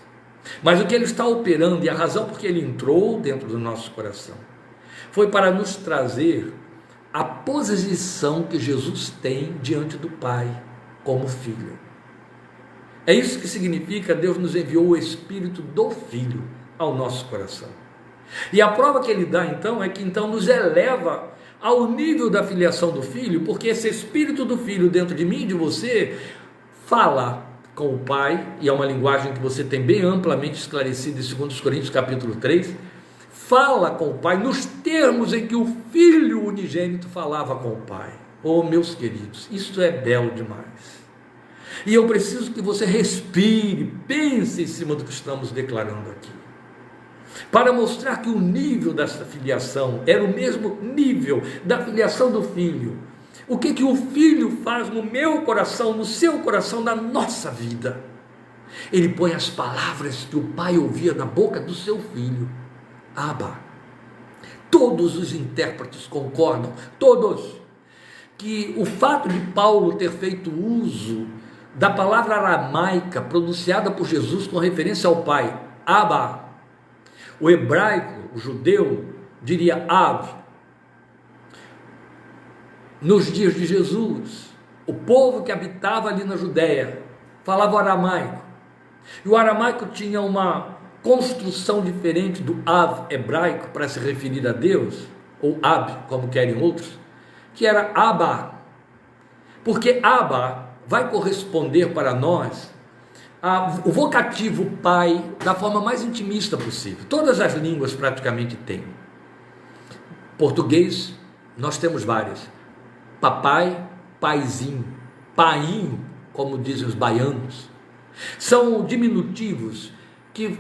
Mas o que ele está operando, e a razão por que ele entrou dentro do nosso coração, foi para nos trazer a posição que Jesus tem diante do Pai, como Filho. É isso que significa, Deus nos enviou o Espírito do Filho ao nosso coração. E a prova que ele dá então, é que então nos eleva ao nível da filiação do Filho, porque esse Espírito do Filho dentro de mim e de você, fala com o Pai, e é uma linguagem que você tem bem amplamente esclarecida em 2 Coríntios capítulo 3, fala com o Pai nos termos em que o Filho unigênito falava com o Pai. Meus queridos, isso é belo demais. E eu preciso que você respire, pense em cima do que estamos declarando aqui, para mostrar que o nível dessa filiação era o mesmo nível da filiação do Filho. O que o Filho faz no meu coração, no seu coração, na nossa vida? Ele põe as palavras que o Pai ouvia da boca do seu Filho, Abba. Todos os intérpretes concordam, todos, que o fato de Paulo ter feito uso da palavra aramaica pronunciada por Jesus com referência ao Pai, Abba, o hebraico, o judeu, diria Av. Nos dias de Jesus, o povo que habitava ali na Judéia falava o aramaico, e o aramaico tinha uma construção diferente do Av hebraico para se referir a Deus, ou Ab, como querem outros, que era Abba, porque Abba vai corresponder para nós o vocativo Pai da forma mais intimista possível. Todas as línguas praticamente têm. Português, nós temos várias. Papai, paizinho, painho, como dizem os baianos. São diminutivos que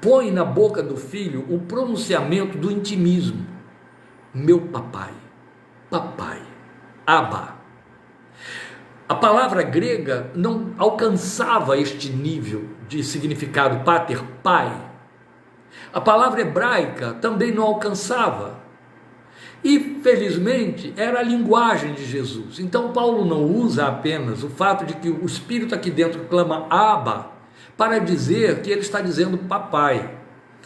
põem na boca do filho o pronunciamento do intimismo. Meu papai, papai, Abba. A palavra grega não alcançava este nível de significado pater, pai. A palavra hebraica também não alcançava. E, felizmente, era a linguagem de Jesus. Então, Paulo não usa apenas o fato de que o Espírito aqui dentro clama Abba, para dizer que ele está dizendo papai.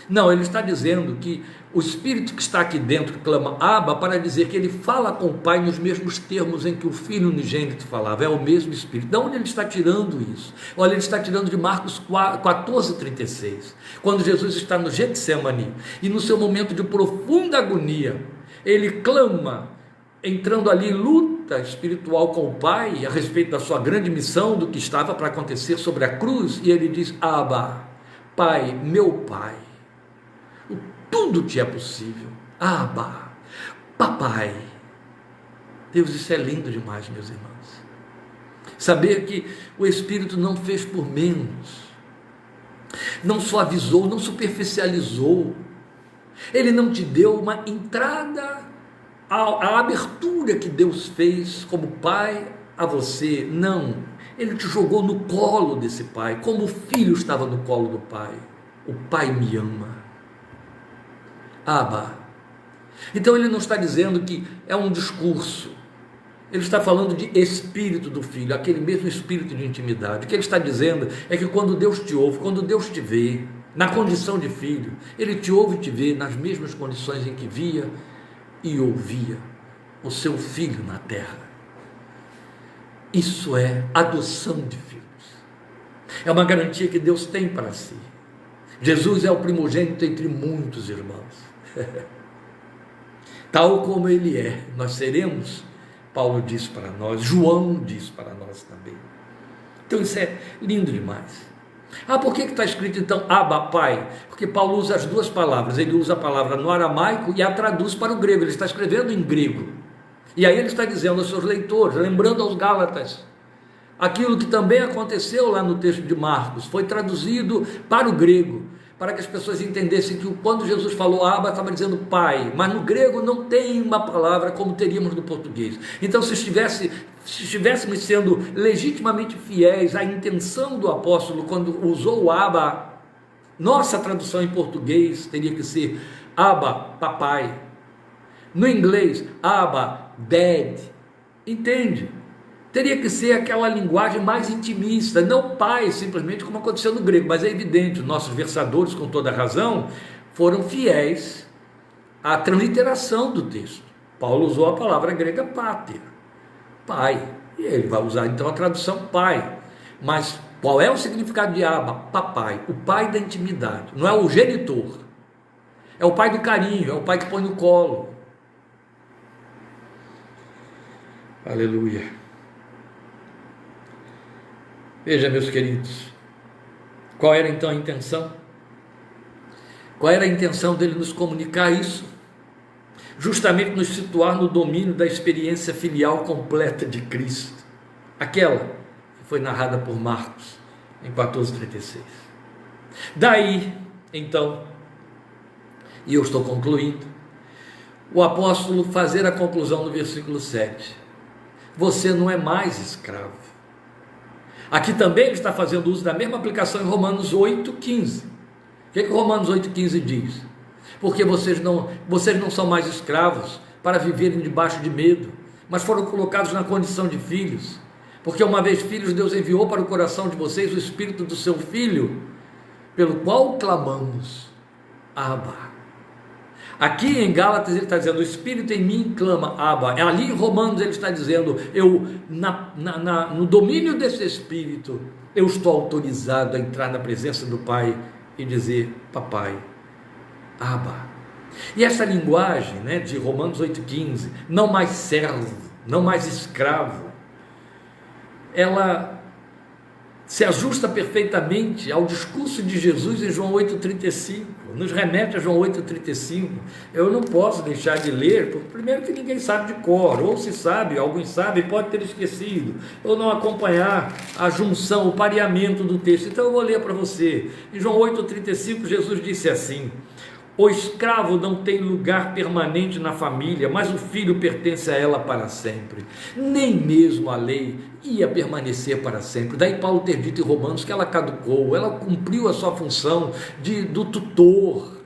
Não, ele está dizendo que o Espírito que está aqui dentro clama Abba, para dizer que ele fala com o Pai nos mesmos termos em que o Filho unigênito falava. É o mesmo Espírito. De onde ele está tirando isso? Olha, ele está tirando de Marcos 14:36, quando Jesus está no Getsemane, e no seu momento de profunda agonia, ele clama, entrando ali em luta espiritual com o Pai, a respeito da sua grande missão, do que estava para acontecer sobre a cruz, e ele diz: Abba, Pai, meu Pai, tudo te é possível. Abba, papai. Deus, isso é lindo demais, meus irmãos. Saber que o Espírito não fez por menos, não suavizou, não superficializou. Ele não te deu uma entrada à abertura que Deus fez como Pai a você. Não, Ele te jogou no colo desse Pai, como o filho estava no colo do Pai. O Pai me ama. Abba. Então Ele não está dizendo que é um discurso. Ele está falando de espírito do filho, aquele mesmo espírito de intimidade. O que ele está dizendo é que quando Deus te ouve, quando Deus te vê, na condição de filho, Ele te ouve e te vê nas mesmas condições em que via e ouvia o seu filho na terra. Isso é adoção de filhos. É uma garantia que Deus tem para si. Jesus é o primogênito entre muitos irmãos. Tal como Ele é, nós seremos. Paulo diz para nós, João diz para nós também. Então isso é lindo demais. Por que está escrito então Abba, Pai? Porque Paulo usa as duas palavras. Ele usa a palavra no aramaico e a traduz para o grego. Ele está escrevendo em grego. E aí ele está dizendo aos seus leitores, lembrando aos Gálatas, aquilo que também aconteceu lá no texto de Marcos, foi traduzido para o grego, para que as pessoas entendessem que quando Jesus falou Abba, estava dizendo Pai, mas no grego não tem uma palavra como teríamos no português. Então se estivéssemos sendo legitimamente fiéis à intenção do apóstolo quando usou o Abba, nossa tradução em português teria que ser Abba, papai. No inglês, Abba, dad. Entende? Teria que ser aquela linguagem mais intimista, não pai, simplesmente como aconteceu no grego, mas é evidente, nossos versadores, com toda razão, foram fiéis à transliteração do texto. Paulo usou a palavra grega pater, pai, e ele vai usar então a tradução pai, mas qual é o significado de Abba? Papai, o pai da intimidade, não é o genitor, é o pai do carinho, é o pai que põe no colo. Aleluia. Veja, meus queridos, qual era então a intenção? Qual era a intenção dele nos comunicar isso? Justamente nos situar no domínio da experiência filial completa de Cristo, aquela que foi narrada por Marcos em 14:36. Daí, então, e eu estou concluindo, o apóstolo fazer a conclusão no versículo 7. Você não é mais escravo. Aqui também ele está fazendo uso da mesma aplicação em Romanos 8,15. O que Romanos 8,15 diz? Porque vocês não são mais escravos para viverem debaixo de medo, mas foram colocados na condição de filhos. Porque uma vez filhos, Deus enviou para o coração de vocês o Espírito do seu Filho, pelo qual clamamos, Abba. Aqui em Gálatas ele está dizendo, o Espírito em mim clama, Abba. Ali em Romanos ele está dizendo, no domínio desse Espírito, eu estou autorizado a entrar na presença do Pai e dizer, papai, Abba. E essa linguagem, de Romanos 8,15, não mais servo, não mais escravo, ela se ajusta perfeitamente ao discurso de Jesus em João 8,35, nos remete a João 8,35. Eu não posso deixar de ler, porque primeiro que ninguém sabe de cor, ou se sabe, alguns sabem, pode ter esquecido, ou não acompanhar a junção, o pareamento do texto. Então eu vou ler para você. Em João 8,35, Jesus disse assim: o escravo não tem lugar permanente na família, mas o filho pertence a ela para sempre. Nem mesmo a lei ia permanecer para sempre. Daí Paulo ter dito em Romanos que ela caducou, ela cumpriu a sua função do tutor,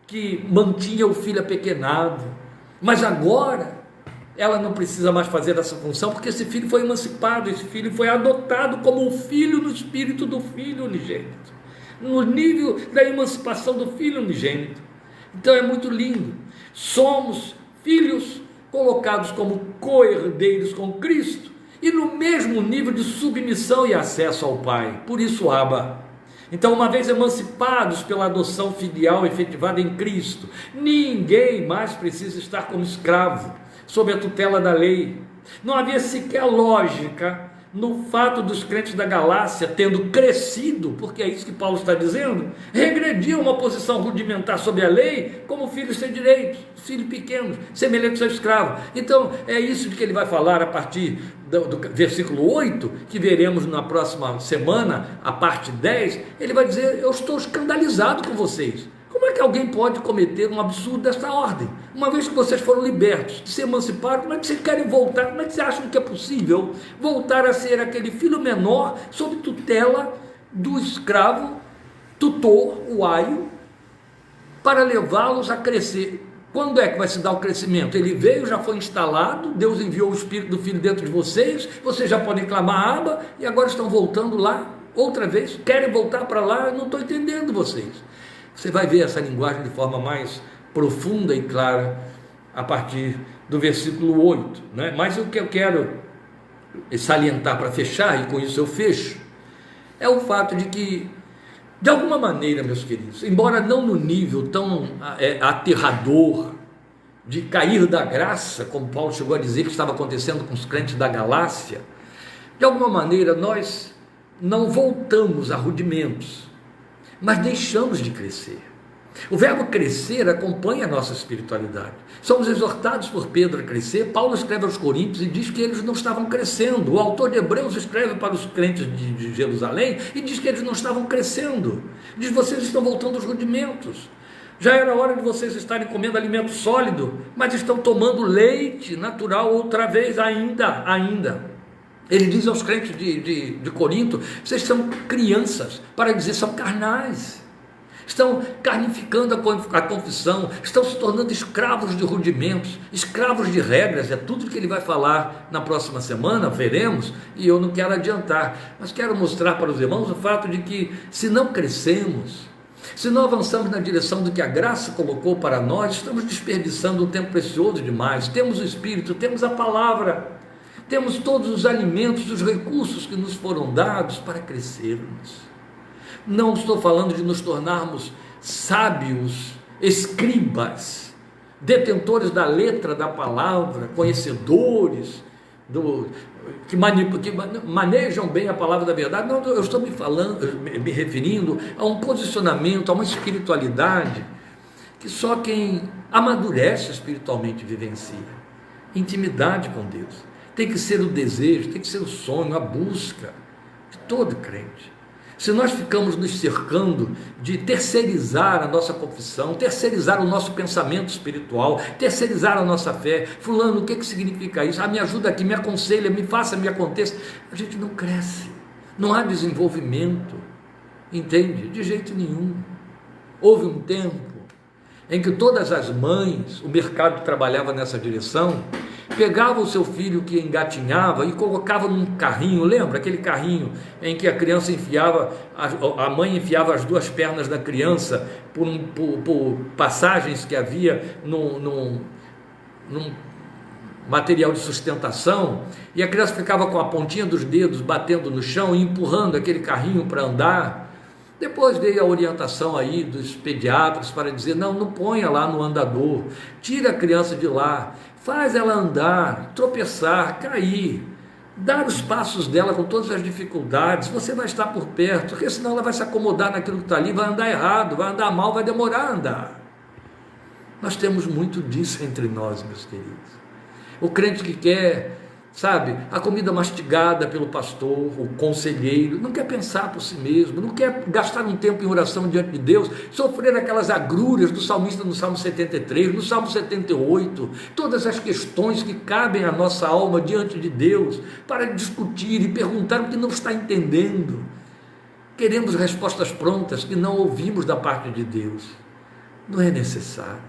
que mantinha o filho apequenado. Mas agora ela não precisa mais fazer essa função, porque esse filho foi emancipado, esse filho foi adotado como um filho no espírito do filho unigênito, no nível da emancipação do filho unigênito. Então é muito lindo. Somos filhos colocados como co-herdeiros com Cristo e no mesmo nível de submissão e acesso ao Pai. Por isso, Abba. Então, uma vez emancipados pela adoção filial efetivada em Cristo, ninguém mais precisa estar como escravo, sob a tutela da lei. Não havia sequer lógica no fato dos crentes da Galácia tendo crescido, porque é isso que Paulo está dizendo, regrediam a uma posição rudimentar sob a lei, como filhos sem direitos, filhos pequenos, semelhantes ao escravo. Então é isso que ele vai falar a partir do versículo 8, que veremos na próxima semana, a parte 10, ele vai dizer: eu estou escandalizado com vocês. Como é que alguém pode cometer um absurdo dessa ordem? Uma vez que vocês foram libertos, se emanciparam, como é que vocês querem voltar? Como é que vocês acham que é possível voltar a ser aquele filho menor sob tutela do escravo, tutor, o aio, para levá-los a crescer? Quando é que vai se dar o crescimento? Ele veio, já foi instalado, Deus enviou o Espírito do Filho dentro de vocês, vocês já podem clamar Abba, e agora estão voltando lá, outra vez, querem voltar para lá, eu não estou entendendo vocês. Você vai ver essa linguagem de forma mais profunda e clara a partir do versículo 8, né? Mas o que eu quero salientar para fechar, e com isso eu fecho, é o fato de que, de alguma maneira, meus queridos, embora não no nível tão aterrador de cair da graça, como Paulo chegou a dizer que estava acontecendo com os crentes da Galácia, de alguma maneira nós não voltamos a rudimentos, mas deixamos de crescer. O verbo crescer acompanha a nossa espiritualidade. Somos exortados por Pedro a crescer. Paulo escreve aos Coríntios e diz que eles não estavam crescendo. O autor de Hebreus escreve para os crentes de Jerusalém e diz que eles não estavam crescendo. Diz: vocês estão voltando aos rudimentos. Já era hora de vocês estarem comendo alimento sólido, mas estão tomando leite natural outra vez ainda. Ele diz aos crentes de Corinto: vocês são crianças, para dizer, são carnais, estão carnificando a confissão, estão se tornando escravos de rudimentos, escravos de regras. É tudo que ele vai falar na próxima semana, veremos, e eu não quero adiantar, mas quero mostrar para os irmãos o fato de que, se não crescemos, se não avançamos na direção do que a graça colocou para nós, estamos desperdiçando um tempo precioso demais. Temos o Espírito, temos a palavra, temos todos os alimentos, os recursos que nos foram dados para crescermos. Não estou falando de nos tornarmos sábios, escribas, detentores da letra da palavra, conhecedores, que manejam bem a palavra da verdade. Não, eu estou me referindo a um posicionamento, a uma espiritualidade que só quem amadurece espiritualmente vivencia. Intimidade com Deus tem que ser o desejo, tem que ser o sonho, a busca de todo crente. Se nós ficamos nos cercando de terceirizar a nossa confissão, terceirizar o nosso pensamento espiritual, terceirizar a nossa fé, fulano, o que significa isso? Me ajuda aqui, me aconselha, me faça, me aconteça. A gente não cresce, não há desenvolvimento, entende? De jeito nenhum. Houve um tempo em que todas as mães, o mercado trabalhava nessa direção, pegava o seu filho que engatinhava e colocava num carrinho, lembra? Aquele carrinho em que a criança enfiava, a mãe enfiava as duas pernas da criança por passagens que havia num material de sustentação, e a criança ficava com a pontinha dos dedos batendo no chão e empurrando aquele carrinho para andar. Depois veio a orientação aí dos pediatras para dizer: não ponha lá no andador, tira a criança de lá, faz ela andar, tropeçar, cair, dar os passos dela com todas as dificuldades, você vai estar por perto, porque senão ela vai se acomodar naquilo que está ali, vai andar errado, vai andar mal, vai demorar a andar. Nós temos muito disso entre nós, meus queridos. O crente que quer, sabe, a comida mastigada pelo pastor, o conselheiro, não quer pensar por si mesmo, não quer gastar um tempo em oração diante de Deus, sofrer aquelas agruras do salmista no Salmo 73, no Salmo 78, todas as questões que cabem à nossa alma diante de Deus, para discutir e perguntar o que não está entendendo. Queremos respostas prontas que não ouvimos da parte de Deus. Não é necessário.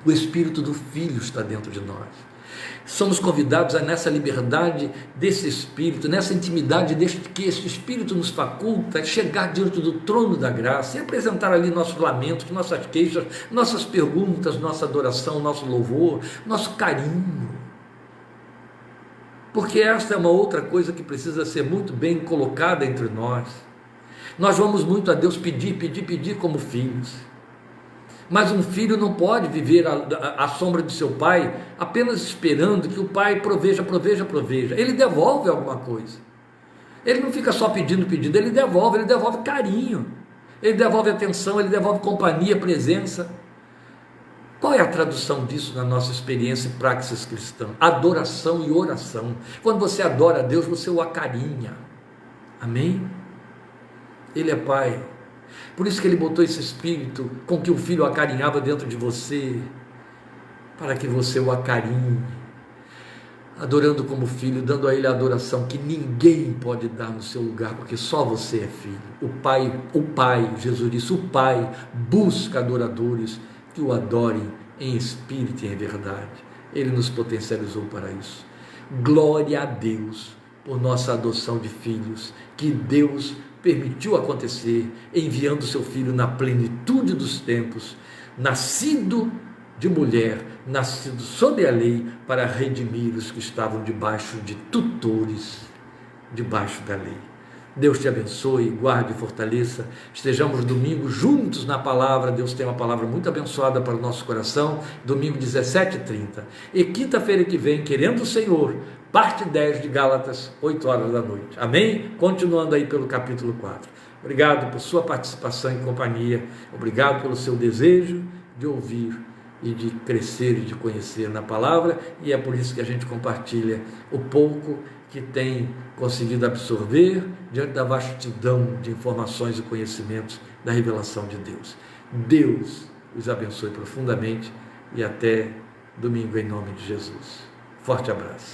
O Espírito do Filho está dentro de nós. Somos convidados a, nessa liberdade desse Espírito, nessa intimidade que esse Espírito nos faculta, chegar diante do trono da graça e apresentar ali nossos lamentos, nossas queixas, nossas perguntas, nossa adoração, nosso louvor, nosso carinho. Porque esta é uma outra coisa que precisa ser muito bem colocada entre nós. Nós vamos muito a Deus pedir como filhos. Mas um filho não pode viver à sombra de seu pai, apenas esperando que o pai proveja. Ele devolve alguma coisa. Ele não fica só pedindo, ele devolve carinho, ele devolve atenção, ele devolve companhia, presença. Qual é a tradução disso na nossa experiência e praxis cristã? Adoração e oração. Quando você adora a Deus, você o acarinha. Amém? Ele é Pai. Por isso que Ele botou esse espírito com que o Filho acarinhava dentro de você, para que você o acarinhe, adorando como filho, dando a Ele a adoração que ninguém pode dar no seu lugar, porque só você é filho. O Pai, Jesus disse, o Pai busca adoradores que o adorem em espírito e em verdade. Ele nos potencializou para isso. Glória a Deus por nossa adoção de filhos, que Deus permitiu acontecer, enviando seu Filho na plenitude dos tempos, nascido de mulher, nascido sob a lei, para redimir os que estavam debaixo de tutores, debaixo da lei. Deus te abençoe, guarde e fortaleça. Estejamos domingo juntos na palavra. Deus tem uma palavra muito abençoada para o nosso coração. Domingo 17h30. E quinta-feira que vem, querendo o Senhor, parte 10 de Gálatas, 8 horas da noite. Amém? Continuando aí pelo capítulo 4. Obrigado por sua participação e companhia. Obrigado pelo seu desejo de ouvir e de crescer e de conhecer na palavra. E é por isso que a gente compartilha o pouco que tem conseguido absorver diante da vastidão de informações e conhecimentos da revelação de Deus. Deus os abençoe profundamente e até domingo em nome de Jesus. Forte abraço.